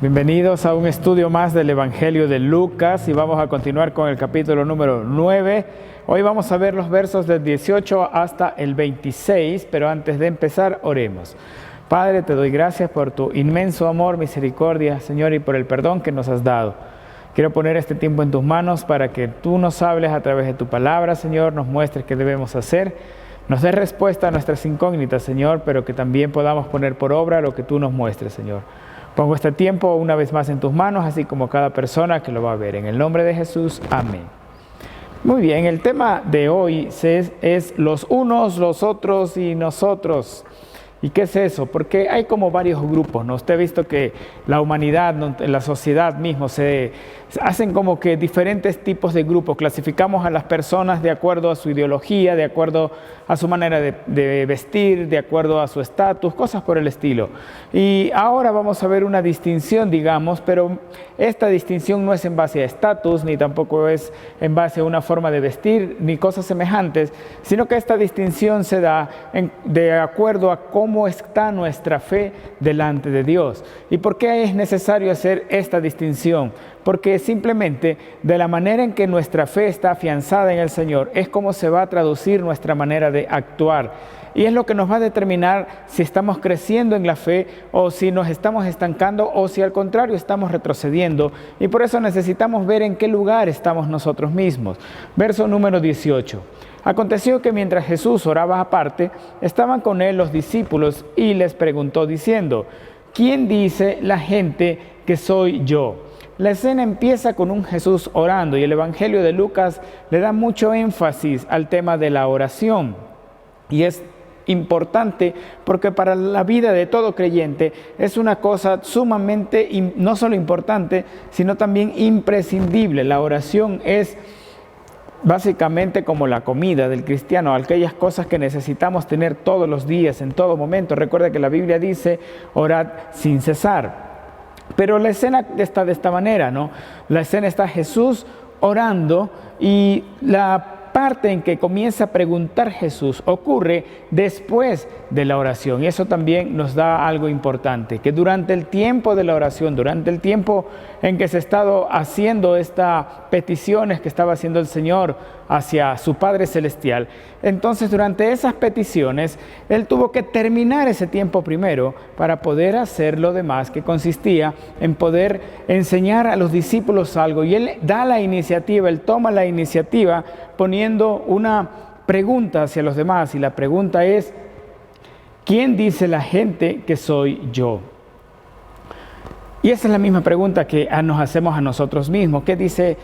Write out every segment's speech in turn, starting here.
Bienvenidos a un estudio más del Evangelio de Lucas y vamos a continuar con el capítulo número 9. Hoy vamos a ver los versos del 18 hasta el 26, pero antes de empezar, oremos. Padre, te doy gracias por tu inmenso amor, misericordia, Señor, y por el perdón que nos has dado. Quiero poner este tiempo en tus manos para que tú nos hables a través de tu palabra, Señor, nos muestres qué debemos hacer, nos des respuesta a nuestras incógnitas, Señor, pero que también podamos poner por obra lo que tú nos muestres, Señor. Pongo este tiempo una vez más en tus manos, así como cada persona que lo va a ver. En el nombre de Jesús, amén. Muy bien, el tema de hoy es los unos, los otros y nosotros. ¿Y qué es eso? Porque hay como varios grupos, ¿no? Usted ha visto que la humanidad, la sociedad mismo, se hacen como que diferentes tipos de grupos. Clasificamos a las personas de acuerdo a su ideología, de acuerdo a su manera de vestir, de acuerdo a su estatus, cosas por el estilo. Y ahora vamos a ver una distinción, digamos, pero esta distinción no es en base a estatus, ni tampoco es en base a una forma de vestir, ni cosas semejantes, sino que esta distinción se da de acuerdo a cómo está nuestra fe delante de Dios. ¿Y por qué es necesario hacer esta distinción? Porque simplemente de la manera en que nuestra fe está afianzada en el Señor es como se va a traducir nuestra manera de actuar. Y es lo que nos va a determinar si estamos creciendo en la fe o si nos estamos estancando o si al contrario estamos retrocediendo. Y por eso necesitamos ver en qué lugar estamos nosotros mismos. Verso número 18. Aconteció que mientras Jesús oraba aparte, estaban con él los discípulos y les preguntó diciendo: ¿quién dice la gente que soy yo? La escena empieza con un Jesús orando y el Evangelio de Lucas le da mucho énfasis al tema de la oración. Y es importante porque para la vida de todo creyente es una cosa sumamente, no solo importante, sino también imprescindible. La oración es básicamente como la comida del cristiano, aquellas cosas que necesitamos tener todos los días, en todo momento. Recuerda que la Biblia dice: orad sin cesar. Pero la escena está de esta manera, ¿no? La escena está Jesús orando y la parte en que comienza a preguntar Jesús ocurre después de la oración. Y eso también nos da algo importante, que durante el tiempo de la oración, durante el tiempo en que se ha estado haciendo estas peticiones que estaba haciendo el Señor hacia su Padre Celestial, entonces durante esas peticiones, Él tuvo que terminar ese tiempo primero para poder hacer lo demás, que consistía en poder enseñar a los discípulos algo. Y Él da la iniciativa, Él toma la iniciativa poniendo una pregunta hacia los demás. Y la pregunta es: ¿quién dice la gente que soy yo? Y esa es la misma pregunta que nos hacemos a nosotros mismos. ¿Qué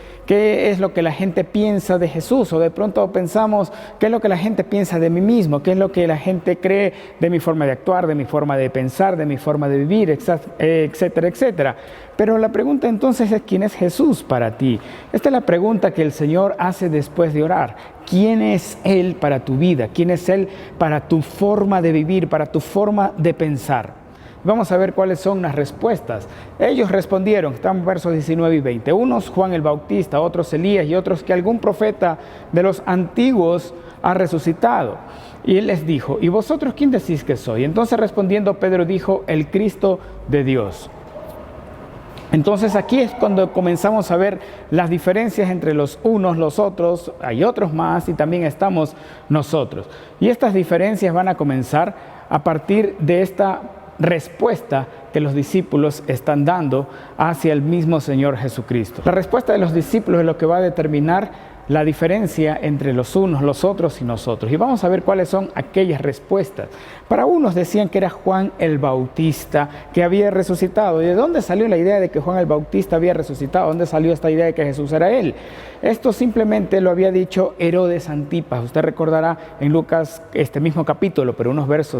es lo que la gente piensa de Jesús? O de pronto pensamos: ¿qué es lo que la gente piensa de mí mismo? ¿Qué es lo que la gente cree de mi forma de actuar, de mi forma de pensar, de mi forma de vivir, etcétera, etcétera? Pero la pregunta entonces es: ¿quién es Jesús para ti? Esta es la pregunta que el Señor hace después de orar. ¿Quién es Él para tu vida? ¿Quién es Él para tu forma de vivir, para tu forma de pensar? Vamos a ver cuáles son las respuestas. Ellos respondieron, están en versos 19 y 20. Unos Juan el Bautista, otros Elías y otros que algún profeta de los antiguos ha resucitado. Y él les dijo: ¿y vosotros quién decís que soy? Entonces respondiendo Pedro dijo: el Cristo de Dios. Entonces aquí es cuando comenzamos a ver las diferencias entre los unos, los otros, hay otros más y también estamos nosotros. Y estas diferencias van a comenzar a partir de esta respuesta que los discípulos están dando hacia el mismo Señor Jesucristo. La respuesta de los discípulos es lo que va a determinar la diferencia entre los unos, los otros y nosotros. Y vamos a ver cuáles son aquellas respuestas. Para unos decían que era Juan el Bautista que había resucitado. ¿Y de dónde salió la idea de que Juan el Bautista había resucitado? ¿Dónde salió esta idea de que Jesús era él? Esto simplemente lo había dicho Herodes Antipas. Usted recordará en Lucas este mismo capítulo, pero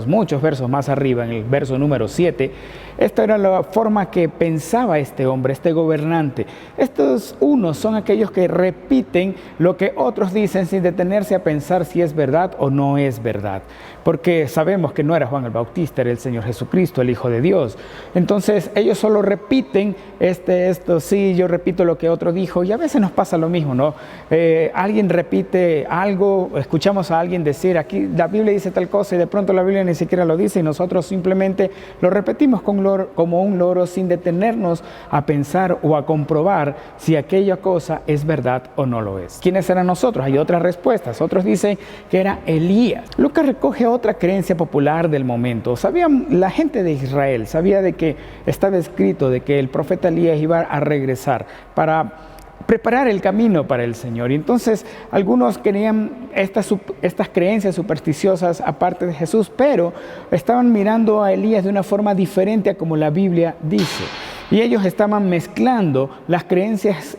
muchos versos más arriba, en el verso número 7. Esta era la forma que pensaba este hombre, este gobernante. Estos unos son aquellos que repiten lo que otros dicen sin detenerse a pensar si es verdad o no es verdad. Porque sabemos que no era Juan el Bautista, era el Señor Jesucristo, el Hijo de Dios. Entonces ellos solo repiten esto, sí, yo repito lo que otro dijo, y a veces nos pasa lo mismo, ¿no? Alguien repite algo, escuchamos a alguien decir, aquí la Biblia dice tal cosa, y de pronto la Biblia ni siquiera lo dice, y nosotros simplemente lo repetimos como un loro sin detenernos a pensar o a comprobar si aquella cosa es verdad o no lo es. ¿Quiénes eran nosotros? Hay otras respuestas. Otros dicen que era Elías. Lucas recoge otra creencia popular del momento. La gente de Israel sabía de que estaba escrito de que el profeta Elías iba a regresar para preparar el camino para el Señor. Y entonces algunos querían estas creencias supersticiosas aparte de Jesús, pero estaban mirando a Elías de una forma diferente a como la Biblia dice. Y ellos estaban mezclando las creencias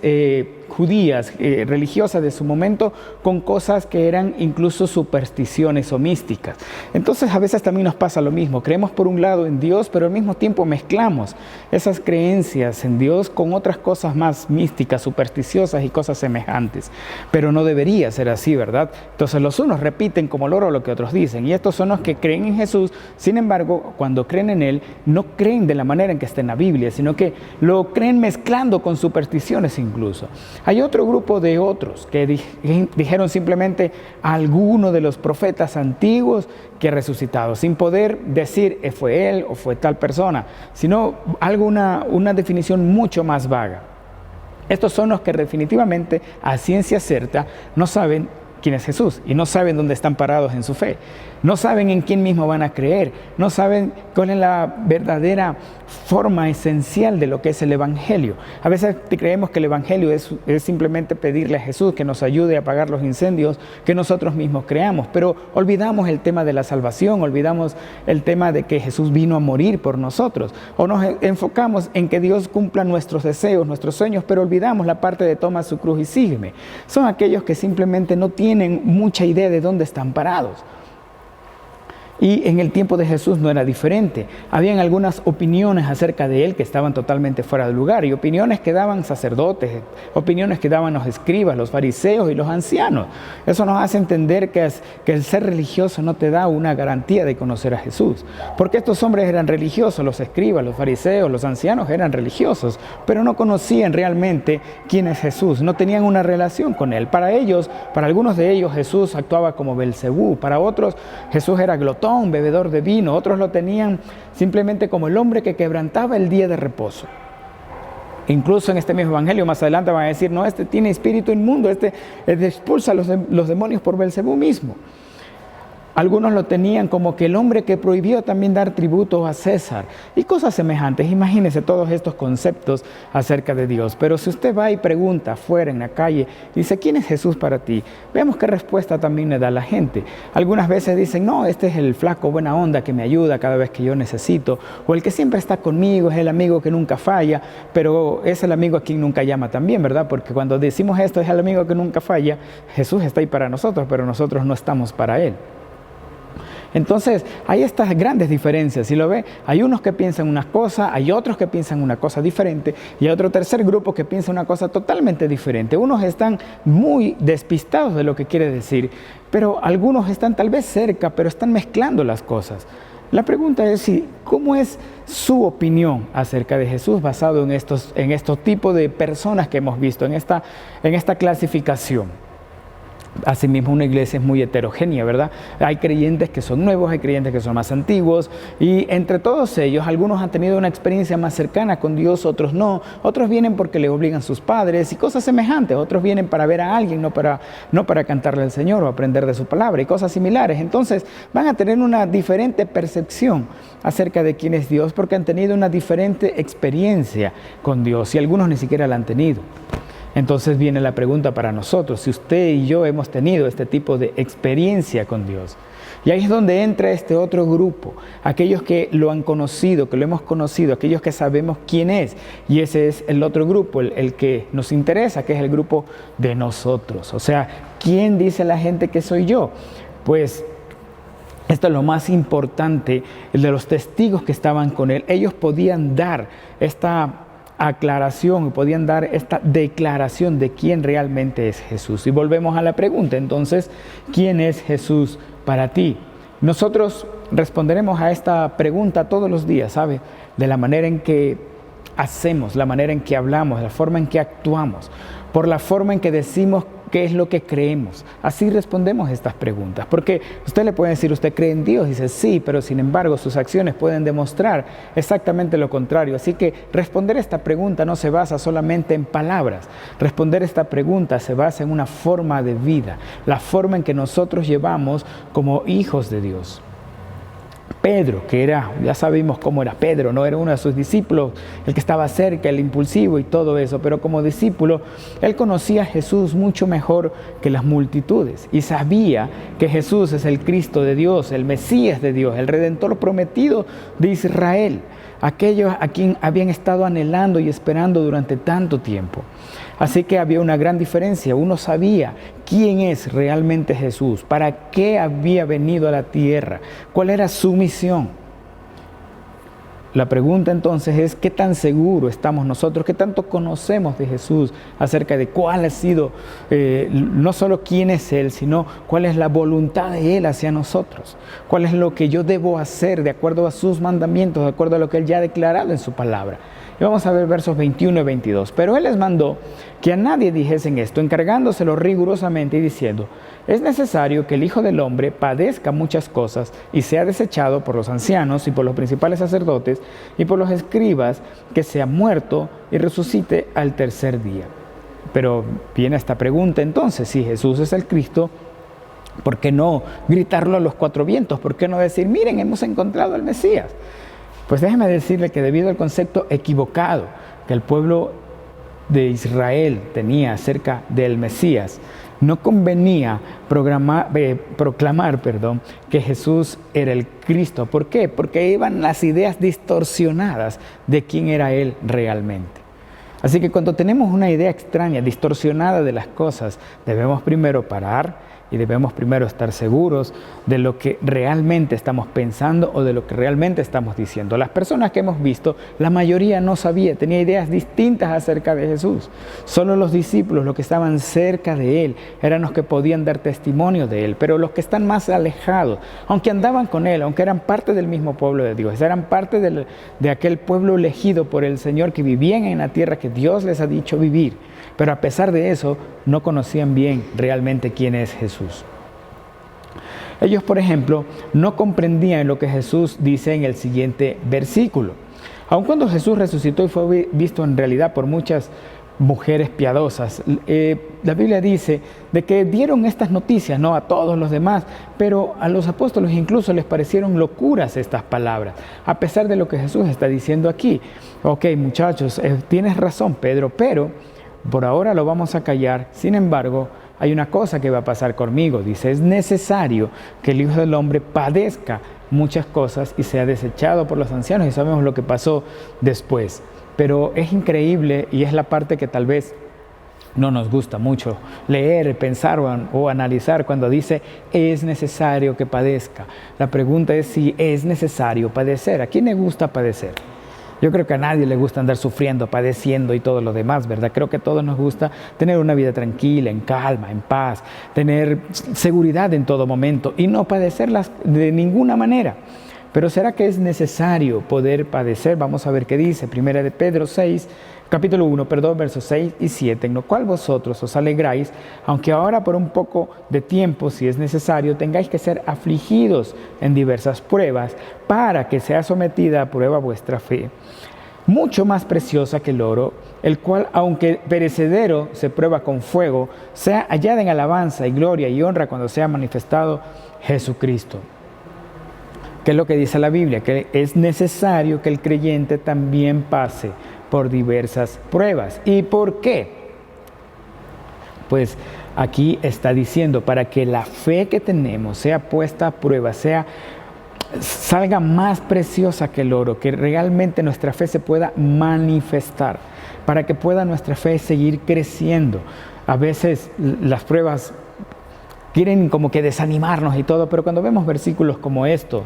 judías, religiosas de su momento, con cosas que eran incluso supersticiones o místicas. Entonces a veces también nos pasa lo mismo. Creemos por un lado en Dios, pero al mismo tiempo mezclamos esas creencias en Dios con otras cosas más místicas, supersticiosas y cosas semejantes. Pero no debería ser así, ¿verdad? Entonces los unos repiten como loro lo que otros dicen. Y estos son los que creen en Jesús. Sin embargo, cuando creen en Él, no creen de la manera en que está en la Biblia, sino que lo creen mezclando con supersticiones incluso. Hay otro grupo de otros que dijeron simplemente a alguno de los profetas antiguos que resucitado, sin poder decir fue él o fue tal persona, sino una definición mucho más vaga. Estos son los que definitivamente a ciencia cierta no saben quién es Jesús y no saben dónde están parados en su fe. No saben en quién mismo van a creer, no saben cuál es la verdadera forma esencial de lo que es el Evangelio. A veces creemos que el Evangelio es simplemente pedirle a Jesús que nos ayude a apagar los incendios que nosotros mismos creamos, pero olvidamos el tema de la salvación, olvidamos el tema de que Jesús vino a morir por nosotros, o nos enfocamos en que Dios cumpla nuestros deseos, nuestros sueños, pero olvidamos la parte de toma su cruz y sígueme. Son aquellos que simplemente no tienen mucha idea de dónde están parados. Y en el tiempo de Jesús no era diferente. Habían algunas opiniones acerca de él que estaban totalmente fuera de lugar, y opiniones que daban sacerdotes, opiniones que daban los escribas, los fariseos y los ancianos. Eso nos hace entender que el ser religioso no te da una garantía de conocer a Jesús. Porque estos hombres eran religiosos, los escribas, los fariseos, los ancianos eran religiosos, pero no conocían realmente quién es Jesús, no tenían una relación con él. Para algunos de ellos Jesús actuaba como Belcebú, para otros Jesús era glotón, bebedor de vino, otros lo tenían simplemente como el hombre que quebrantaba el día de reposo. Incluso en este mismo evangelio más adelante van a decir, no, este tiene espíritu inmundo, este expulsa a los demonios por Belcebú mismo. Algunos lo tenían como que el hombre que prohibió también dar tributo a César y cosas semejantes. Imagínense todos estos conceptos acerca de Dios. Pero si usted va y pregunta afuera en la calle, dice, ¿quién es Jesús para ti? Veamos qué respuesta también le da la gente. Algunas veces dicen, no, este es el flaco buena onda que me ayuda cada vez que yo necesito, o el que siempre está conmigo, es el amigo que nunca falla, pero es el amigo a quien nunca llama también, ¿verdad? Porque cuando decimos esto, es el amigo que nunca falla, Jesús está ahí para nosotros, pero nosotros no estamos para Él. Entonces, hay estas grandes diferencias. Si lo ve, hay unos que piensan una cosa, hay otros que piensan una cosa diferente, y hay otro tercer grupo que piensa una cosa totalmente diferente. Unos están muy despistados de lo que quiere decir, pero algunos están tal vez cerca, pero están mezclando las cosas. La pregunta es ¿cómo es su opinión acerca de Jesús basado en estos tipos de personas que hemos visto, en esta clasificación? Asimismo, una iglesia es muy heterogénea, ¿verdad? Hay creyentes que son nuevos, hay creyentes que son más antiguos, y entre todos ellos, algunos han tenido una experiencia más cercana con Dios, otros no. Otros vienen porque le obligan sus padres y cosas semejantes. Otros vienen para ver a alguien, no para cantarle al Señor o aprender de su palabra y cosas similares. Entonces, van a tener una diferente percepción acerca de quién es Dios porque han tenido una diferente experiencia con Dios, y algunos ni siquiera la han tenido. Entonces viene la pregunta para nosotros, si usted y yo hemos tenido este tipo de experiencia con Dios. Y ahí es donde entra este otro grupo, aquellos que lo han conocido, que lo hemos conocido, aquellos que sabemos quién es. Y ese es el otro grupo, el que nos interesa, que es el grupo de nosotros. O sea, ¿quién dice la gente que soy yo? Pues esto es lo más importante, el de los testigos que estaban con él. Ellos podían dar esta aclaración, podían dar esta declaración de quién realmente es Jesús. Y volvemos a la pregunta, entonces, ¿quién es Jesús para ti? Nosotros responderemos a esta pregunta todos los días, ¿sabe? De la manera en que hacemos, la manera en que hablamos, la forma en que actuamos, por la forma en que decimos qué es lo que creemos. Así respondemos estas preguntas, porque usted le puede decir, ¿usted cree en Dios? Dice, sí, pero sin embargo sus acciones pueden demostrar exactamente lo contrario. Así que responder esta pregunta no se basa solamente en palabras. Responder esta pregunta se basa en una forma de vida, la forma en que nosotros llevamos como hijos de Dios. Pedro, que ya sabemos cómo era Pedro, no era uno de sus discípulos, el que estaba cerca, el impulsivo y todo eso, pero como discípulo, él conocía a Jesús mucho mejor que las multitudes y sabía que Jesús es el Cristo de Dios, el Mesías de Dios, el Redentor prometido de Israel, aquellos a quien habían estado anhelando y esperando durante tanto tiempo. Así que había una gran diferencia. Uno sabía quién es realmente Jesús, para qué había venido a la tierra, cuál era su misión. La pregunta entonces es, ¿qué tan seguro estamos nosotros? ¿Qué tanto conocemos de Jesús acerca de cuál ha sido, no solo quién es Él, sino cuál es la voluntad de Él hacia nosotros? ¿Cuál es lo que yo debo hacer de acuerdo a sus mandamientos, de acuerdo a lo que Él ya ha declarado en su palabra? Y vamos a ver versos 21 y 22. Pero Él les mandó que a nadie dijesen esto, encargándoselo rigurosamente y diciendo, es necesario que el Hijo del Hombre padezca muchas cosas y sea desechado por los ancianos y por los principales sacerdotes y por los escribas, que sea muerto y resucite al tercer día. Pero viene esta pregunta entonces, si Jesús es el Cristo, ¿por qué no gritarlo a los cuatro vientos? ¿Por qué no decir, miren, hemos encontrado al Mesías? Pues déjeme decirle que debido al concepto equivocado que el pueblo de Israel tenía acerca del Mesías, no convenía proclamar que Jesús era el Cristo. ¿Por qué? Porque iban las ideas distorsionadas de quién era Él realmente. Así que cuando tenemos una idea extraña, distorsionada de las cosas, debemos primero parar y debemos primero estar seguros de lo que realmente estamos pensando o de lo que realmente estamos diciendo. Las personas que hemos visto, la mayoría no sabía, tenía ideas distintas acerca de Jesús. Solo los discípulos, los que estaban cerca de Él, eran los que podían dar testimonio de Él. Pero los que están más alejados, aunque andaban con Él, aunque eran parte del mismo pueblo de Dios, eran parte de aquel pueblo elegido por el Señor, que vivían en la tierra que Dios les ha dicho vivir. Pero a pesar de eso, no conocían bien realmente quién es Jesús. Ellos, por ejemplo, no comprendían lo que Jesús dice en el siguiente versículo. Aun cuando Jesús resucitó y fue visto en realidad por muchas mujeres piadosas, la Biblia dice de que dieron estas noticias, no a todos los demás, pero a los apóstoles incluso les parecieron locuras estas palabras, a pesar de lo que Jesús está diciendo aquí. Ok, muchachos, tienes razón, Pedro, pero por ahora lo vamos a callar. Sin embargo, hay una cosa que va a pasar conmigo. Dice, es necesario que el Hijo del Hombre padezca muchas cosas y sea desechado por los ancianos. Y sabemos lo que pasó después. Pero es increíble y es la parte que tal vez no nos gusta mucho leer, pensar o analizar cuando dice, es necesario que padezca. La pregunta es si es necesario padecer. ¿A quién le gusta padecer? Yo creo que a nadie le gusta andar sufriendo, padeciendo y todo lo demás, ¿verdad? Creo que a todos nos gusta tener una vida tranquila, en calma, en paz, tener seguridad en todo momento y no padecerlas de ninguna manera. Pero ¿será que es necesario poder padecer? Vamos a ver qué dice. Primera de Pedro 6, capítulo 1, versos 6 y 7, en lo cual vosotros os alegráis, aunque ahora por un poco de tiempo, si es necesario, tengáis que ser afligidos en diversas pruebas, para que sea sometida a prueba vuestra fe, mucho más preciosa que el oro, el cual, aunque perecedero, se prueba con fuego, sea hallada en alabanza y gloria y honra cuando sea manifestado Jesucristo. ¿Qué es lo que dice la Biblia? Que es necesario que el creyente también pase por diversas pruebas. ¿Y por qué? Pues aquí está diciendo, para que la fe que tenemos sea puesta a prueba, salga más preciosa que el oro, que realmente nuestra fe se pueda manifestar, para que pueda nuestra fe seguir creciendo. A veces las pruebas quieren como que desanimarnos y todo, pero cuando vemos versículos como estos,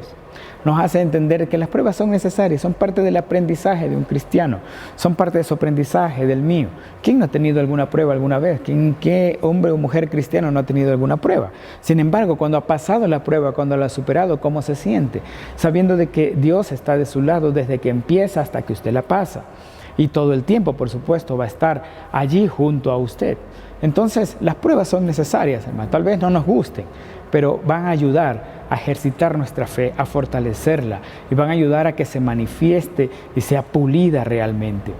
nos hace entender que las pruebas son necesarias, son parte del aprendizaje de un cristiano, son parte de su aprendizaje, del mío. ¿Quién no ha tenido alguna prueba alguna vez? ¿Qué hombre o mujer cristiano no ha tenido alguna prueba? Sin embargo, cuando ha pasado la prueba, cuando la ha superado, ¿cómo se siente? Sabiendo de que Dios está de su lado desde que empieza hasta que usted la pasa. Y todo el tiempo, por supuesto, va a estar allí junto a usted. Entonces, las pruebas son necesarias, hermano. Tal vez no nos gusten, pero van a ayudar a ejercitar nuestra fe, a fortalecerla y van a ayudar a que se manifieste y sea pulida realmente.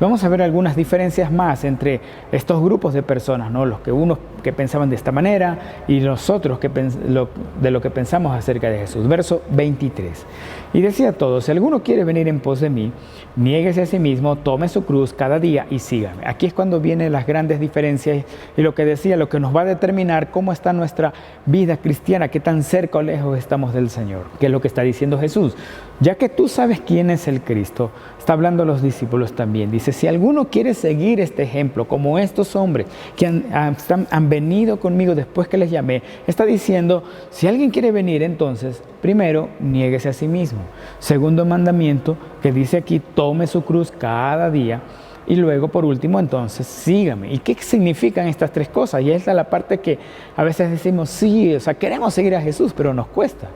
Vamos a ver algunas diferencias más entre estos grupos de personas, ¿no? Unos que pensaban de esta manera y los otros de lo que pensamos acerca de Jesús. Verso 23. Y decía a todos: si alguno quiere venir en pos de mí, niéguese a sí mismo, tome su cruz cada día y sígame. Aquí es cuando vienen las grandes diferencias y lo que decía, lo que nos va a determinar cómo está nuestra vida cristiana, qué tan cerca o lejos estamos del Señor, que es lo que está diciendo Jesús. Ya que tú sabes quién es el Cristo, está hablando a los discípulos también. Dice, si alguno quiere seguir este ejemplo, como estos hombres que han venido conmigo después que les llamé, está diciendo, si alguien quiere venir, entonces, primero, niéguese a sí mismo. Segundo mandamiento, que dice aquí, tome su cruz cada día. Y luego, por último, entonces, sígame. ¿Y qué significan estas tres cosas? Y esta es la parte que a veces decimos, sí, o sea, queremos seguir a Jesús, pero nos cuesta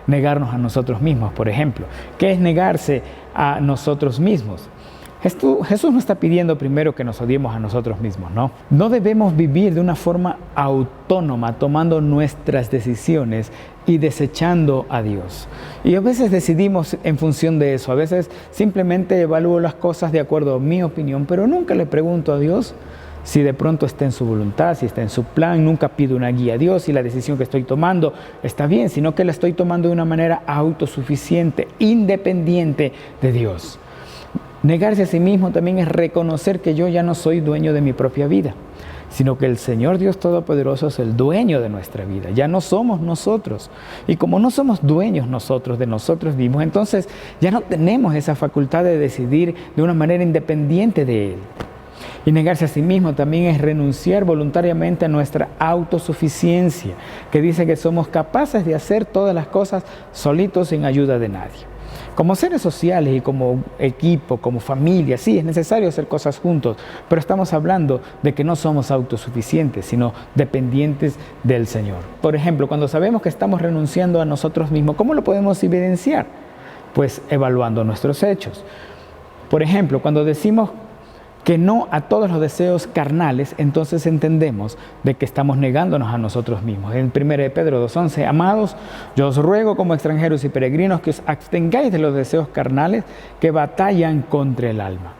negarnos a nosotros mismos, por ejemplo. ¿Qué es negarse a nosotros mismos? Jesús no está pidiendo primero que nos odiemos a nosotros mismos, ¿no? No debemos vivir de una forma autónoma, tomando nuestras decisiones y desechando a Dios. Y a veces decidimos en función de eso, a veces simplemente evalúo las cosas de acuerdo a mi opinión, pero nunca le pregunto a Dios si de pronto está en su voluntad, si está en su plan, nunca pido una guía a Dios, si la decisión que estoy tomando está bien, sino que la estoy tomando de una manera autosuficiente, independiente de Dios. Negarse a sí mismo también es reconocer que yo ya no soy dueño de mi propia vida, sino que el Señor Dios Todopoderoso es el dueño de nuestra vida. Ya no somos nosotros. Y como no somos dueños nosotros de nosotros mismos, entonces ya no tenemos esa facultad de decidir de una manera independiente de Él. Y negarse a sí mismo también es renunciar voluntariamente a nuestra autosuficiencia, que dice que somos capaces de hacer todas las cosas solitos sin ayuda de nadie. Como seres sociales y como equipo, como familia, sí, es necesario hacer cosas juntos, pero estamos hablando de que no somos autosuficientes, sino dependientes del Señor. Por ejemplo, cuando sabemos que estamos renunciando a nosotros mismos, ¿cómo lo podemos evidenciar? Pues evaluando nuestros hechos. Por ejemplo, cuando decimos que no a todos los deseos carnales, entonces entendemos de que estamos negándonos a nosotros mismos. En 1 Pedro 2:11, amados, yo os ruego como extranjeros y peregrinos que os abstengáis de los deseos carnales que batallan contra el alma.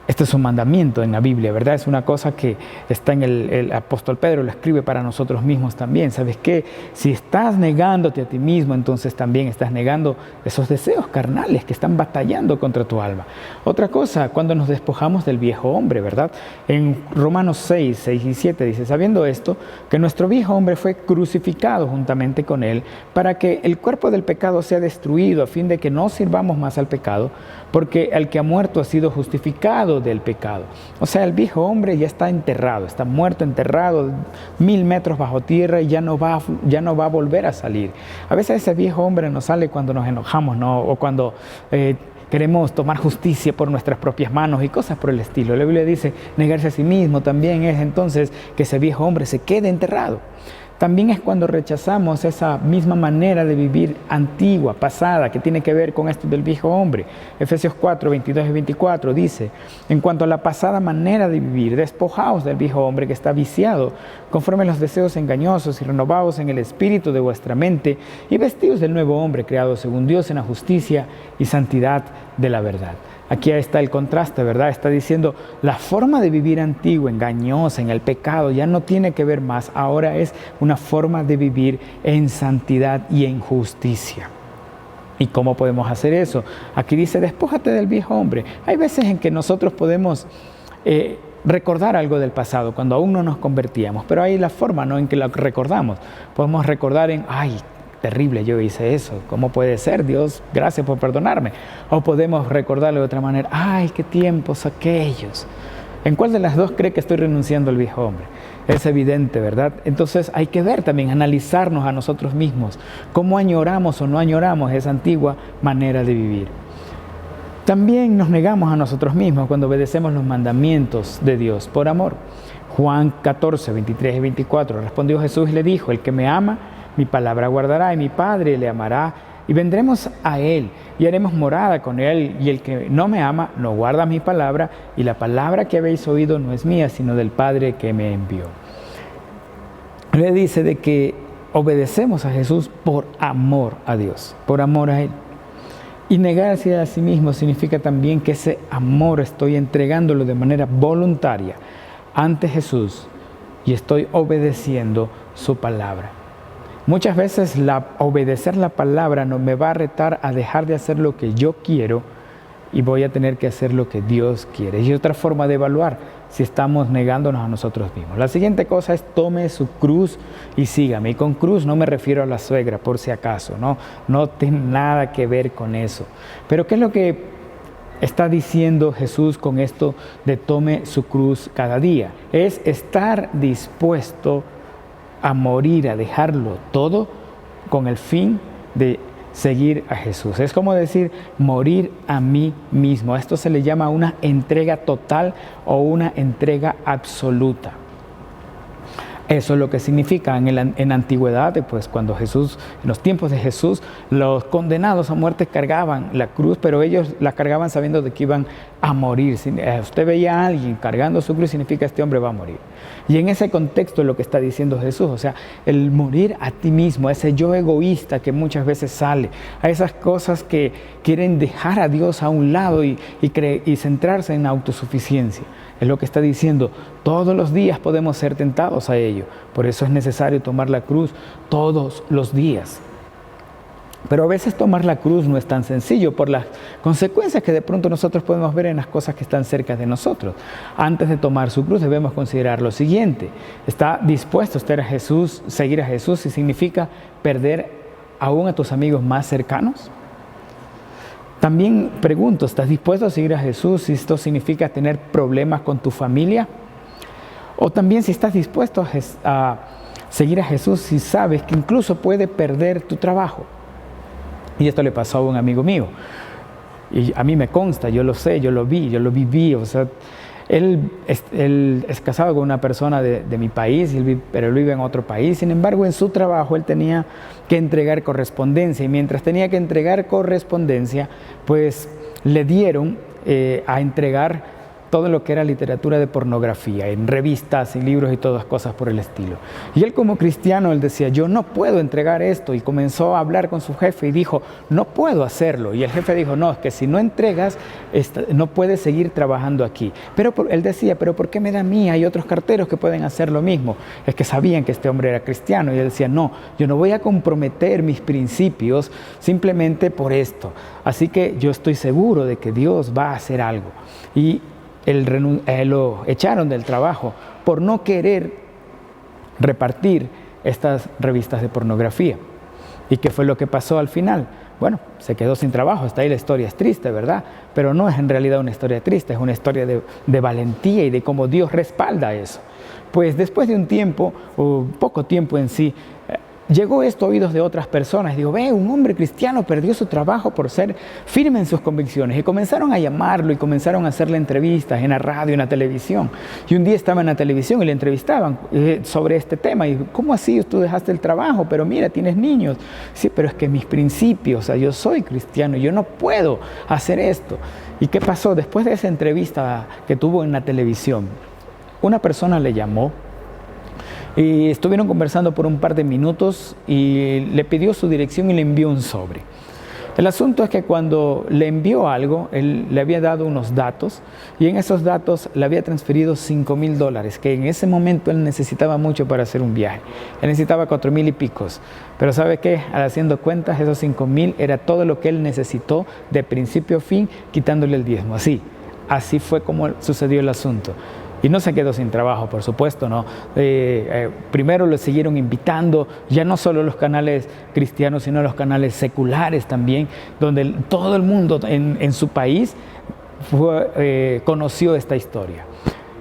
Este es un mandamiento en la Biblia, ¿verdad? Es una cosa que está en el apóstol Pedro, lo escribe para nosotros mismos también. ¿Sabes qué? Si estás negándote a ti mismo, entonces también estás negando esos deseos carnales que están batallando contra tu alma. Otra cosa, cuando nos despojamos del viejo hombre, ¿verdad? En Romanos 6 y 7 dice, sabiendo esto, que nuestro viejo hombre fue crucificado juntamente con él, para que el cuerpo del pecado sea destruido, a fin de que no sirvamos más al pecado, porque el que ha muerto ha sido justificado del pecado. O sea, el viejo hombre ya está enterrado, está muerto, enterrado 1000 metros bajo tierra y ya no va a volver a salir. A veces ese viejo hombre nos sale cuando nos enojamos, ¿no? O cuando queremos tomar justicia por nuestras propias manos y cosas por el estilo. La Biblia dice, negarse a sí mismo también es entonces que ese viejo hombre se quede enterrado. También es cuando rechazamos esa misma manera de vivir antigua, pasada, que tiene que ver con esto del viejo hombre. Efesios 4, 22 y 24 dice, en cuanto a la pasada manera de vivir, despojaos del viejo hombre que está viciado, conforme a los deseos engañosos y renovaos en el espíritu de vuestra mente y vestidos del nuevo hombre creado según Dios en la justicia y santidad de la verdad. Aquí está el contraste, ¿verdad? Está diciendo, la forma de vivir antigua, engañosa, en el pecado, ya no tiene que ver más. Ahora es una forma de vivir en santidad y en justicia. ¿Y cómo podemos hacer eso? Aquí dice, despójate del viejo hombre. Hay veces en que nosotros podemos recordar algo del pasado, cuando aún no nos convertíamos, pero hay la forma, ¿no?, en que lo recordamos. Podemos recordar en, terrible, yo hice eso. ¿Cómo puede ser? Dios, gracias por perdonarme. O podemos recordarlo de otra manera. Qué tiempos aquellos. ¿En cuál de las dos cree que estoy renunciando al viejo hombre? Es evidente, ¿verdad? Entonces hay que ver también, analizarnos a nosotros mismos, cómo añoramos o no añoramos esa antigua manera de vivir. También nos negamos a nosotros mismos cuando obedecemos los mandamientos de Dios por amor. Juan 14, 23 y 24, respondió Jesús y le dijo: el que me ama, mi palabra guardará, y mi Padre le amará, y vendremos a Él, y haremos morada con Él. Y el que no me ama, no guarda mi palabra, y la palabra que habéis oído no es mía, sino del Padre que me envió. Le dice de que obedecemos a Jesús por amor a Dios, por amor a Él. Y negarse a sí mismo significa también que ese amor estoy entregándolo de manera voluntaria ante Jesús y estoy obedeciendo su palabra. Muchas veces obedecer la palabra no me va a retar a dejar de hacer lo que yo quiero y voy a tener que hacer lo que Dios quiere. Y otra forma de evaluar si estamos negándonos a nosotros mismos. La siguiente cosa es: tome su cruz y sígame. Y con cruz no me refiero a la suegra, por si acaso, no tiene nada que ver con eso. Pero ¿qué es lo que está diciendo Jesús con esto de tome su cruz cada día? Es estar dispuesto a morir, a dejarlo todo con el fin de seguir a Jesús. Es como decir, morir a mí mismo. Esto se le llama una entrega total o una entrega absoluta. Eso es lo que significa en la antigüedad, pues cuando Jesús, en los tiempos de Jesús, los condenados a muerte cargaban la cruz, pero ellos la cargaban sabiendo de que iban a morir. Si usted veía a alguien cargando su cruz, significa este hombre va a morir. Y en ese contexto es lo que está diciendo Jesús, o sea, el morir a ti mismo, a ese yo egoísta que muchas veces sale, a esas cosas que quieren dejar a Dios a un lado y centrarse en la autosuficiencia. Es lo que está diciendo. Todos los días podemos ser tentados a ello. Por eso es necesario tomar la cruz todos los días. Pero a veces tomar la cruz no es tan sencillo por las consecuencias que de pronto nosotros podemos ver en las cosas que están cerca de nosotros. Antes de tomar su cruz debemos considerar lo siguiente: ¿está dispuesto a estar a Jesús, seguir a Jesús, si significa perder aún a tus amigos más cercanos? También pregunto, ¿estás dispuesto a seguir a Jesús si esto significa tener problemas con tu familia? O también si estás dispuesto a seguir a Jesús si sabes que incluso puede perder tu trabajo. Y esto le pasó a un amigo mío. Y a mí me consta, yo lo sé, yo lo vi, yo lo viví. O sea, él es casado con una persona de mi país, pero él vive en otro país. Sin embargo, en su trabajo él tenía que entregar correspondencia. Y mientras tenía que entregar correspondencia, pues le dieron a entregar todo lo que era literatura de pornografía, en revistas y libros y todas cosas por el estilo. Y él como cristiano, él decía, yo no puedo entregar esto, y comenzó a hablar con su jefe y dijo, no puedo hacerlo. Y el jefe dijo, no, es que si no entregas, no puedes seguir trabajando aquí. Pero él decía, pero ¿por qué me da a mí? Hay otros carteros que pueden hacer lo mismo. Es que sabían que este hombre era cristiano, y él decía, no, yo no voy a comprometer mis principios simplemente por esto. Así que yo estoy seguro de que Dios va a hacer algo. Y lo echaron del trabajo por no querer repartir estas revistas de pornografía. ¿Y qué fue lo que pasó al final? Bueno, se quedó sin trabajo. Hasta ahí la historia es triste, ¿verdad? Pero no es en realidad una historia triste, es una historia de valentía y de cómo Dios respalda eso. Pues después de un tiempo, o poco tiempo en sí, llegó esto a oídos de otras personas. Digo, un hombre cristiano perdió su trabajo por ser firme en sus convicciones. Y comenzaron a llamarlo y comenzaron a hacerle entrevistas en la radio, en la televisión. Y un día estaba en la televisión y le entrevistaban sobre este tema. Y ¿cómo así? Tú dejaste el trabajo, pero mira, tienes niños. Sí, pero es que mis principios, o sea, yo soy cristiano, yo no puedo hacer esto. ¿Y qué pasó? Después de esa entrevista que tuvo en la televisión, una persona le llamó y estuvieron conversando por un par de minutos y le pidió su dirección y le envió un sobre. El asunto es que cuando le envió algo, él le había dado unos datos y en esos datos le había transferido $5,000, que en ese momento él necesitaba mucho para hacer un viaje. Él necesitaba 4,000 y picos. Pero ¿sabe qué? Haciendo cuentas, esos 5,000 era todo lo que él necesitó de principio a fin, quitándole el diezmo. Así fue como sucedió el asunto. Y no se quedó sin trabajo, por supuesto, ¿no? Primero lo siguieron invitando, ya no solo los canales cristianos, sino los canales seculares también, donde todo el mundo en su país conoció esta historia.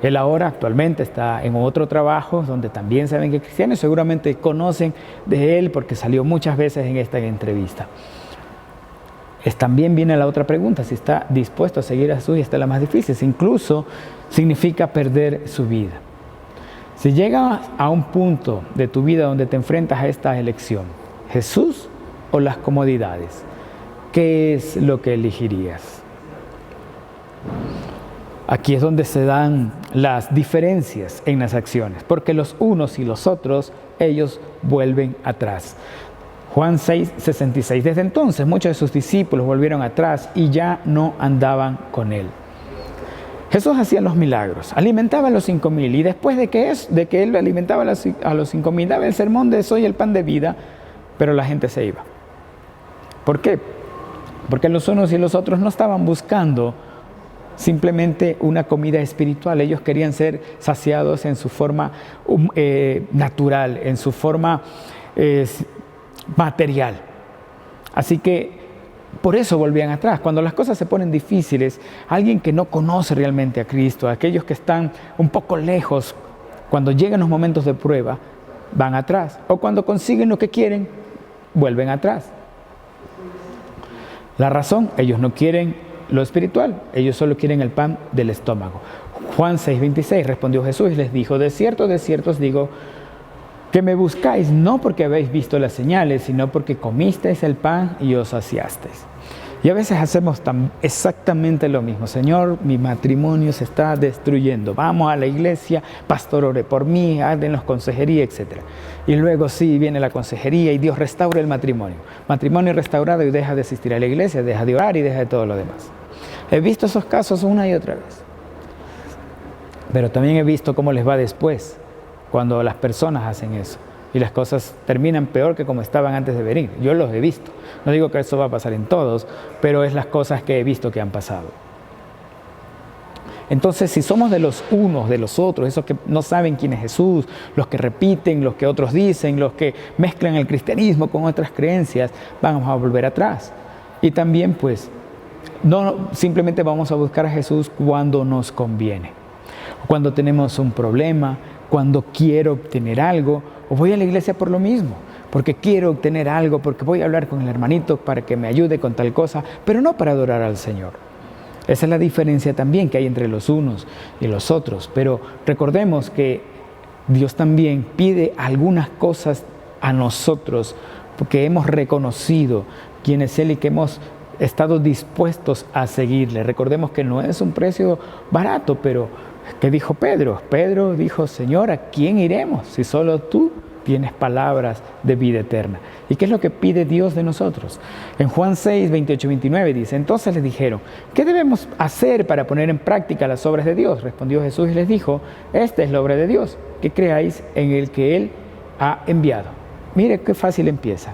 Él ahora actualmente está en otro trabajo donde también saben que es cristiano y seguramente conocen de él porque salió muchas veces en esta entrevista. También viene la otra pregunta, si está dispuesto a seguir a Jesús, y esta es la más difícil, incluso significa perder su vida. Si llegas a un punto de tu vida donde te enfrentas a esta elección, Jesús o las comodidades, ¿qué es lo que elegirías? Aquí es donde se dan las diferencias en las acciones, porque los unos y los otros, ellos vuelven atrás. Juan 6:66, desde entonces muchos de sus discípulos volvieron atrás y ya no andaban con él. Jesús hacía los milagros, alimentaba a los 5,000 y después de que él alimentaba a los 5,000, daba el sermón de soy el pan de vida, pero la gente se iba. ¿Por qué? Porque los unos y los otros no estaban buscando simplemente una comida espiritual, ellos querían ser saciados en su forma natural, en su forma material. Así que por eso volvían atrás. Cuando las cosas se ponen difíciles, alguien que no conoce realmente a Cristo, aquellos que están un poco lejos, cuando llegan los momentos de prueba, van atrás. O cuando consiguen lo que quieren, vuelven atrás. La razón, ellos no quieren lo espiritual, ellos solo quieren el pan del estómago. Juan 6:26, respondió Jesús y les dijo, de cierto os digo, que me buscáis no porque habéis visto las señales, sino porque comisteis el pan y os saciasteis. Y a veces hacemos exactamente lo mismo. Señor, mi matrimonio se está destruyendo. Vamos a la iglesia, pastor, ore por mí, háganos consejería, etc. Y luego sí, viene la consejería y Dios restaura el matrimonio. Matrimonio restaurado y deja de asistir a la iglesia, deja de orar y deja de todo lo demás. He visto esos casos una y otra vez. Pero también he visto cómo les va después, cuando las personas hacen eso y las cosas terminan peor que como estaban antes de venir. Yo los he visto. No digo que eso va a pasar en todos, pero es las cosas que he visto que han pasado. Entonces, si somos de los unos, de los otros, esos que no saben quién es Jesús, los que repiten, los que otros dicen, los que mezclan el cristianismo con otras creencias, vamos a volver atrás. Y también, pues, no simplemente vamos a buscar a Jesús cuando nos conviene, cuando tenemos un problema, cuando quiero obtener algo, o voy a la iglesia por lo mismo, porque quiero obtener algo, porque voy a hablar con el hermanito para que me ayude con tal cosa, pero no para adorar al Señor. Esa es la diferencia también que hay entre los unos y los otros, pero recordemos que Dios también pide algunas cosas a nosotros, porque hemos reconocido quién es Él y que hemos estado dispuestos a seguirle. Recordemos que no es un precio barato, pero ¿qué dijo Pedro? Pedro dijo, Señor, ¿a quién iremos si solo tú tienes palabras de vida eterna? ¿Y qué es lo que pide Dios de nosotros? En Juan 6, 28, 29 dice, entonces les dijeron, ¿qué debemos hacer para poner en práctica las obras de Dios? Respondió Jesús y les dijo, esta es la obra de Dios, que creáis en el que Él ha enviado. Mire qué fácil empieza.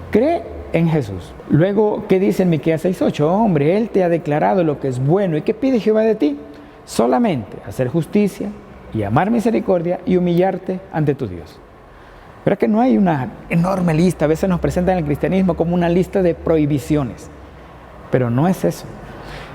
Cree en Jesús. Luego, ¿qué dice en Miqueas 6:8? Hombre, Él te ha declarado lo que es bueno. ¿Y qué pide Jehová de ti? Solamente hacer justicia y amar misericordia y humillarte ante tu Dios. Pero es que no hay una enorme lista. A veces nos presentan el cristianismo como una lista de prohibiciones. Pero no es eso.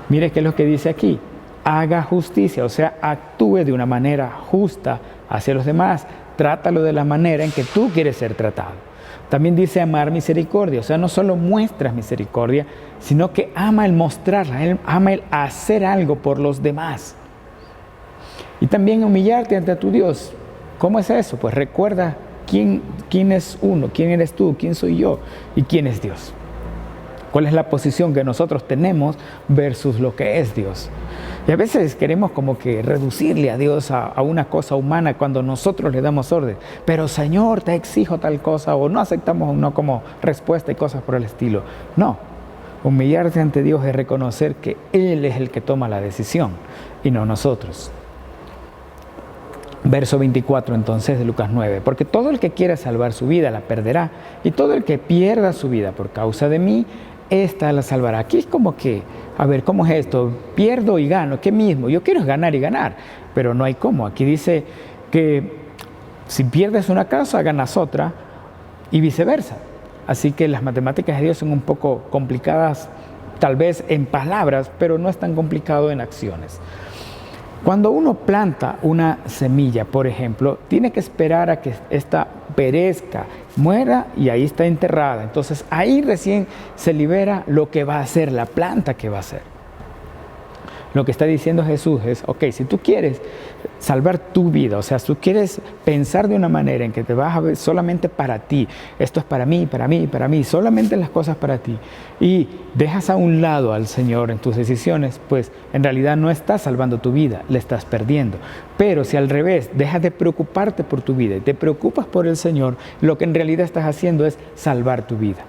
Mire qué es lo que dice aquí. Haga justicia, o sea, actúe de una manera justa hacia los demás. Trátalo de la manera en que tú quieres ser tratado. También dice amar misericordia, o sea, no solo muestras misericordia, sino que ama el mostrarla, ama el hacer algo por los demás. Y también humillarte ante tu Dios. ¿Cómo es eso? Pues recuerda quién es uno, quién eres tú, quién soy yo y quién es Dios. ¿Cuál es la posición que nosotros tenemos versus lo que es Dios? Y a veces queremos como que reducirle a Dios a una cosa humana cuando nosotros le damos orden. Pero Señor, te exijo tal cosa, o no aceptamos un no como respuesta y cosas por el estilo. No, humillarse ante Dios es reconocer que Él es el que toma la decisión y no nosotros. Verso 24 entonces de Lucas 9, porque todo el que quiera salvar su vida la perderá, y todo el que pierda su vida por causa de mí, ésta la salvará. Aquí es como que, a ver, ¿cómo es esto? Pierdo y gano, ¿qué mismo? Yo quiero ganar y ganar, pero no hay cómo. Aquí dice que si pierdes una casa, ganas otra, y viceversa. Así que las matemáticas de Dios son un poco complicadas, tal vez en palabras, pero no es tan complicado en acciones. Cuando uno planta una semilla, por ejemplo, tiene que esperar a que ésta perezca, muera y ahí está enterrada. Entonces ahí recién se libera lo que va a ser, la planta que va a ser. Lo que está diciendo Jesús es, ok, si tú quieres salvar tu vida, o sea, si tú quieres pensar de una manera en que te vas a ver solamente para ti, esto es para mí, para mí, para mí, solamente las cosas para ti, y dejas a un lado al Señor en tus decisiones, pues en realidad no estás salvando tu vida, la estás perdiendo. Pero si al revés, dejas de preocuparte por tu vida y te preocupas por el Señor, lo que en realidad estás haciendo es salvar tu vida.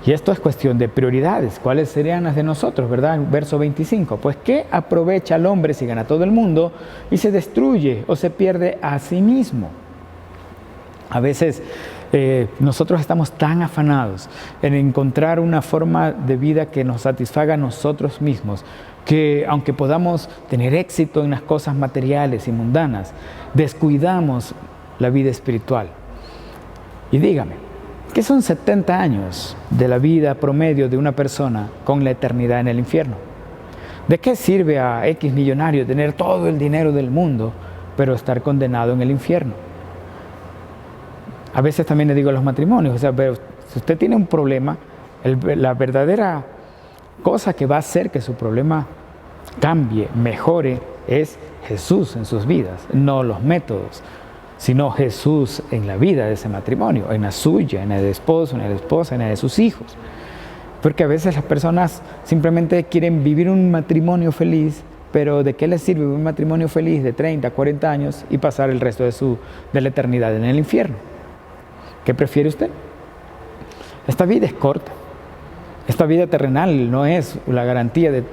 Y esto es cuestión de prioridades. ¿Cuáles serían las de nosotros, verdad? Verso 25. Pues ¿qué aprovecha el hombre si gana todo el mundo y se destruye o se pierde a sí mismo? A veces nosotros estamos tan afanados en encontrar una forma de vida que nos satisfaga a nosotros mismos, que aunque podamos tener éxito en las cosas materiales y mundanas, descuidamos la vida espiritual. Y dígame, ¿qué son 70 años de la vida promedio de una persona con la eternidad en el infierno? ¿De qué sirve a X millonario tener todo el dinero del mundo, pero estar condenado en el infierno? A veces también le digo a los matrimonios, o sea, pero si usted tiene un problema, la verdadera cosa que va a hacer que su problema cambie, mejore, es Jesús en sus vidas, no los métodos, sino Jesús en la vida de ese matrimonio, en la suya, en la del esposo, en la de la esposa, en la de sus hijos. Porque a veces las personas simplemente quieren vivir un matrimonio feliz, pero ¿de qué les sirve un matrimonio feliz de 30, 40 años y pasar el resto de la eternidad en el infierno? ¿Qué prefiere usted? Esta vida es corta. Esta vida terrenal no es la garantía de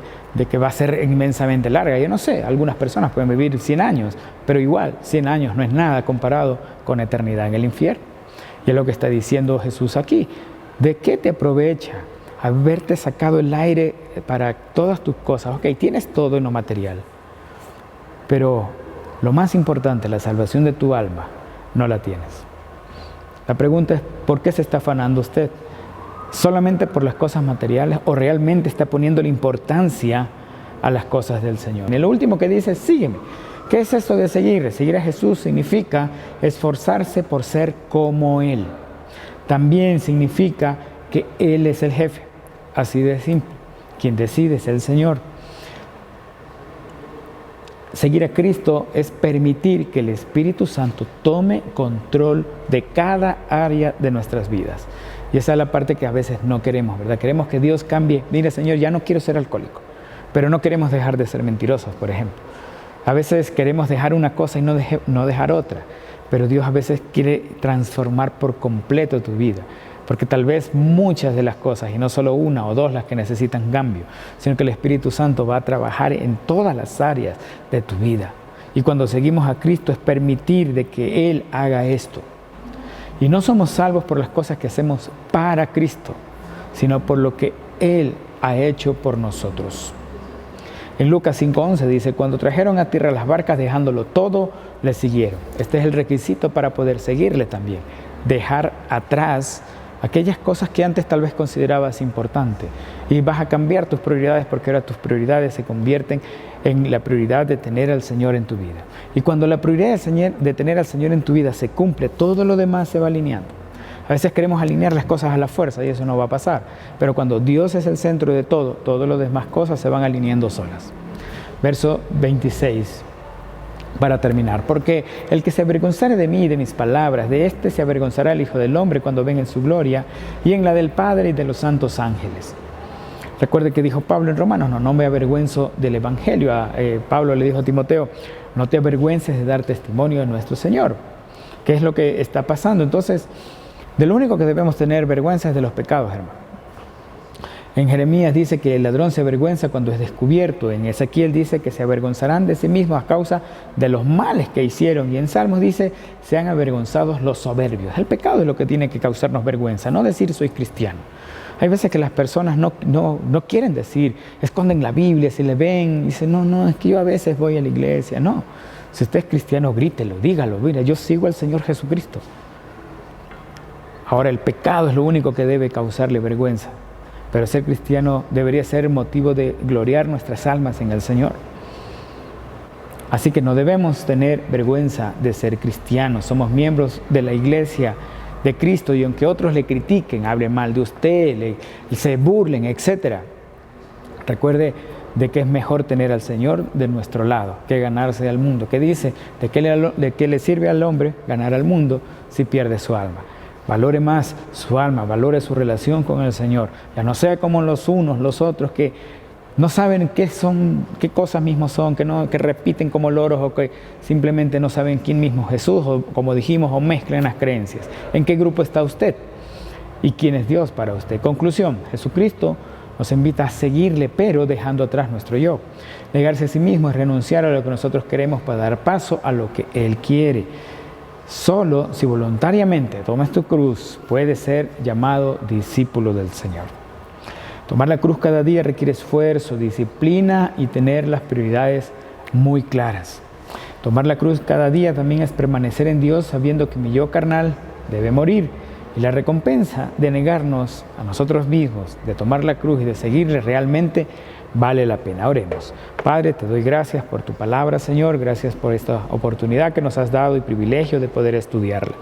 que va a ser inmensamente larga. Yo no sé, algunas personas pueden vivir 100 años, pero igual 100 años no es nada comparado con eternidad en el infierno. Y es lo que está diciendo Jesús aquí. ¿De qué te aprovecha haberte sacado el aire para todas tus cosas? Ok, tienes todo en lo material, pero lo más importante, la salvación de tu alma, no la tienes. La pregunta es, ¿por qué se está afanando usted? ¿Solamente por las cosas materiales o realmente está poniendo la importancia a las cosas del Señor? Y lo último que dice es, sígueme. ¿Qué es eso de seguir? Seguir a Jesús significa esforzarse por ser como Él. También significa que Él es el jefe, así de simple. Quien decide es el Señor. Seguir a Cristo es permitir que el Espíritu Santo tome control de cada área de nuestras vidas. Y esa es la parte que a veces no queremos, ¿verdad? Queremos que Dios cambie. Mire, Señor, ya no quiero ser alcohólico, pero no queremos dejar de ser mentirosos, por ejemplo. A veces queremos dejar una cosa y no dejar otra, pero Dios a veces quiere transformar por completo tu vida, porque tal vez muchas de las cosas, y no solo una o dos las que necesitan cambio, sino que el Espíritu Santo va a trabajar en todas las áreas de tu vida. Y cuando seguimos a Cristo es permitir de que Él haga esto. Y no somos salvos por las cosas que hacemos para Cristo, sino por lo que Él ha hecho por nosotros. En Lucas 5:11 dice, cuando trajeron a tierra las barcas, dejándolo todo, le siguieron. Este es el requisito para poder seguirle también. Dejar atrás aquellas cosas que antes tal vez considerabas importantes. Y vas a cambiar tus prioridades porque ahora tus prioridades se convierten en la prioridad de tener al Señor en tu vida. Y cuando la prioridad de tener al Señor en tu vida se cumple, todo lo demás se va alineando. A veces queremos alinear las cosas a la fuerza y eso no va a pasar. Pero cuando Dios es el centro de todo, todas las demás cosas se van alineando solas. Verso 26. Para terminar, porque el que se avergonzare de mí y de mis palabras, de este se avergonzará el Hijo del Hombre cuando venga en su gloria y en la del Padre y de los santos ángeles. Recuerde que dijo Pablo en Romanos, no me avergüenzo del Evangelio. Pablo le dijo a Timoteo, no te avergüences de dar testimonio de nuestro Señor. ¿Qué es lo que está pasando? Entonces, de lo único que debemos tener vergüenza es de los pecados, hermano. En Jeremías dice que el ladrón se avergüenza cuando es descubierto. En Ezequiel dice que se avergonzarán de sí mismos a causa de los males que hicieron. Y en Salmos dice, sean avergonzados los soberbios. El pecado es lo que tiene que causarnos vergüenza, no decir soy cristiano. Hay veces que las personas no quieren decir, esconden la Biblia, si le ven, dicen, no, es que yo a veces voy a la iglesia. No, si usted es cristiano, grítelo, dígalo, mira, yo sigo al Señor Jesucristo. Ahora, el pecado es lo único que debe causarle vergüenza. pero ser cristiano debería ser motivo de gloriar nuestras almas en el Señor. Así que no debemos tener vergüenza de ser cristianos. Somos miembros de la iglesia de Cristo, y aunque otros le critiquen, hablen mal de usted, se burlen, etc., recuerde de que es mejor tener al Señor de nuestro lado que ganarse al mundo. ¿Qué dice? ¿De qué le sirve al hombre ganar al mundo si pierde su alma? Valore más su alma, valore su relación con el Señor. Ya no sea como los unos, los otros, que no saben qué son, qué cosas mismos son, que repiten como loros, o que simplemente no saben quién mismo es Jesús, o como dijimos, o mezclan las creencias. ¿En qué grupo está usted? ¿Y quién es Dios para usted? Conclusión: Jesucristo nos invita a seguirle, pero dejando atrás nuestro yo. Negarse a sí mismo es renunciar a lo que nosotros queremos para dar paso a lo que Él quiere. Solo si voluntariamente tomas tu cruz, puedes ser llamado discípulo del Señor. Tomar la cruz cada día requiere esfuerzo, disciplina y tener las prioridades muy claras. Tomar la cruz cada día también es permanecer en Dios, sabiendo que mi yo carnal debe morir. Y la recompensa de negarnos a nosotros mismos, de tomar la cruz y de seguirle realmente vale la pena. Oremos. Padre, te doy gracias por tu palabra, Señor. Gracias por esta oportunidad que nos has dado y privilegio de poder estudiarla.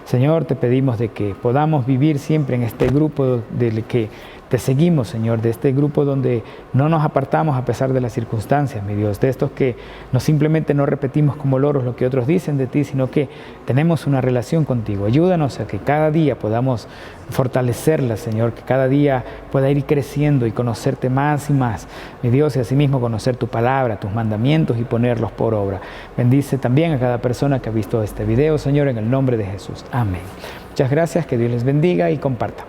Señor, te pedimos de que podamos vivir siempre en este grupo del que te seguimos, Señor, de este grupo donde no nos apartamos a pesar de las circunstancias, mi Dios, de estos que no simplemente no repetimos como loros lo que otros dicen de ti, sino que tenemos una relación contigo. Ayúdanos a que cada día podamos fortalecerla, Señor, que cada día pueda ir creciendo y conocerte más y más, mi Dios, y asimismo conocer tu palabra, tus mandamientos y ponerlos por obra. Bendice también a cada persona que ha visto este video, Señor, en el nombre de Jesús. Amén. Muchas gracias, que Dios les bendiga y comparta.